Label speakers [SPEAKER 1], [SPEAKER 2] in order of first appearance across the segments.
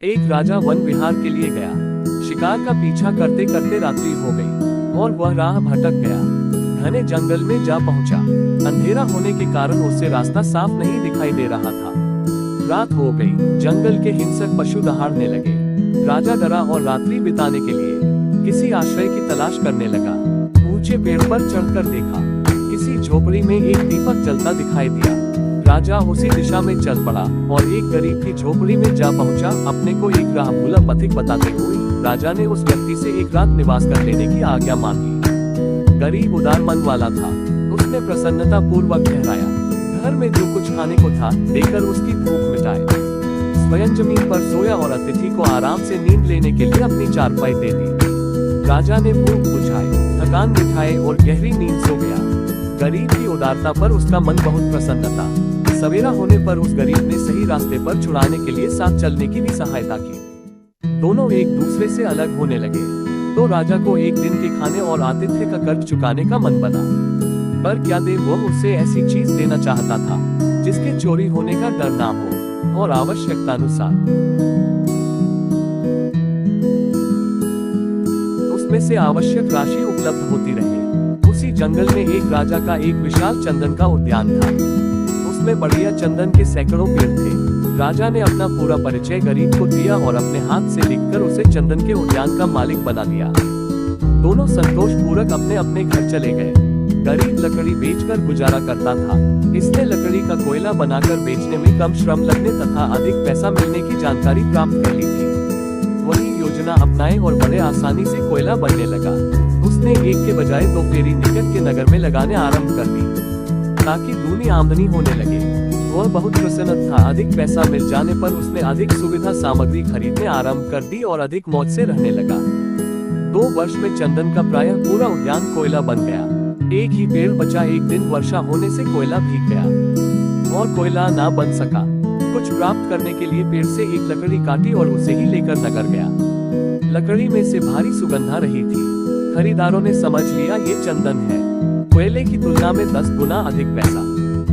[SPEAKER 1] एक राजा वन विहार के लिए गया। शिकार का पीछा करते करते रात्रि हो गई और वह राह भटक गया। घने जंगल में जा पहुंचा। अंधेरा होने के कारण उसे रास्ता साफ नहीं दिखाई दे रहा था। रात हो गई। जंगल के हिंसक पशु दहाड़ने लगे। राजा डरा और रात्रि बिताने के लिए किसी आश्रय की तलाश करने लगा। ऊंचे पेड़ पर चढ़कर देखा, किसी झोपड़ी में एक दीपक जलता दिखाई दिया। राजा उसी दिशा में चल पड़ा और एक गरीब की झोपड़ी में जा पहुंचा। अपने को एक राह भूला पथिक बताते हुए राजा ने उस व्यक्ति से एक रात निवास कर लेने की आज्ञा मांगी। गरीब उदार मन वाला था। उसने प्रसन्नता पूर्वक ठहराया। घर में जो कुछ खाने को था देकर उसकी भूख मिटाए। स्वयं जमीन पर सोया और अतिथि को आराम से नींद लेने के लिए अपनी चारपाई दे दी। राजा ने भूख बुझाई, थकान मिटाए और गहरी नींद सो गया। गरीब की उदारता पर उसका मन बहुत प्रसन्न था। सवेरा होने पर उस गरीब ने सही रास्ते पर छुड़ाने के लिए साथ चलने की भी सहायता की। दोनों एक दूसरे से अलग होने लगे तो राजा को एक दिन के खाने और आतिथ्य का कर्ज चुकाने का मन बना। पर क्या दे, वो उससे ऐसी चीज देना चाहता था जिसके चोरी होने का डर ना हो और आवश्यकतानुसार उसमें से आवश्यक राशि उपलब्ध होती रहे। उसी जंगल में एक राजा का एक विशाल चंदन का उद्यान था। उसमें बढ़िया चंदन के सैकड़ों पेड़ थे। राजा ने अपना पूरा परिचय गरीब को दिया और अपने हाथ से लिखकर उसे चंदन के उद्यान का मालिक बना दिया। दोनों संतोष पूर्वक अपने अपने घर चले गए। गरीब लकड़ी बेचकर गुजारा करता था। इसने लकड़ी का कोयला बनाकर बेचने में कम श्रम लगने तथा अधिक पैसा मिलने की जानकारी प्राप्त कर ली थी। वही योजना अपनाए और बड़े आसानी से कोयला बनने लगा। उसने एक के बजाय दो फेरी निकट के नगर में लगाने आरंभ कर दी ताकि दूनी आमदनी होने लगे। वह बहुत प्रसन्न था। अधिक पैसा मिल जाने पर उसने अधिक सुविधा सामग्री खरीदने आरंभ कर दी और अधिक मौज से रहने लगा। 2 वर्ष में चंदन का प्रायः पूरा उद्यान कोयला बन गया। एक ही पेड़ बचा। एक दिन वर्षा होने से कोयला भीग गया और कोयला ना बन सका। कुछ प्राप्त करने के लिए पेड़ से एक लकड़ी काटी और उसे ही लेकर नगर गया। लकड़ी में से भारी सुगंध आ रही थी। खरीदारों ने समझ लिया ये चंदन है। कोयले की तुलना में 10 गुना अधिक पैसा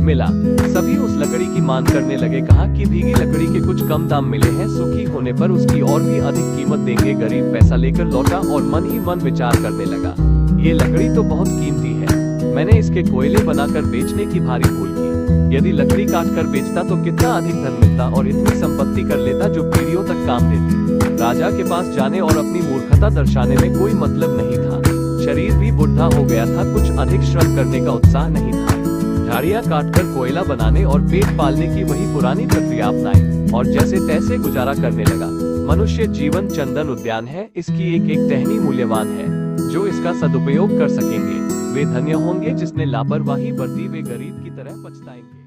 [SPEAKER 1] मिला। सभी उस लकड़ी की मांग करने लगे। कहा कि भीगी लकड़ी के कुछ कम दाम मिले हैं, सूखी होने पर उसकी और भी अधिक कीमत देंगे। गरीब पैसा लेकर लौटा और मन ही मन विचार करने लगा, ये लकड़ी तो बहुत कीमती है। मैंने इसके कोयले बनाकर बेचने की भारी भूल की। यदि लकड़ी काट कर बेचता तो कितना अधिक धन मिलता और इतनी संपत्ति कर लेता जो पीढ़ियों तक काम देती। राजा के पास जाने और अपनी मूर्खता दर्शाने में कोई मतलब नहीं था। शरीर भी बुढ़ा हो गया था। कुछ अधिक श्रम करने का उत्साह नहीं था। झाड़ियाँ काटकर कोयला बनाने और पेट पालने की वही पुरानी प्रक्रिया अपनाई और जैसे तैसे गुजारा करने लगा। मनुष्य जीवन चंदन उद्यान है। इसकी एक एक टहनी मूल्यवान है। जो इसका सदुपयोग कर सकेंगे वे धन्य होंगे। जिसने लापरवाही बरती वे गरीब की तरह पछताएंगे।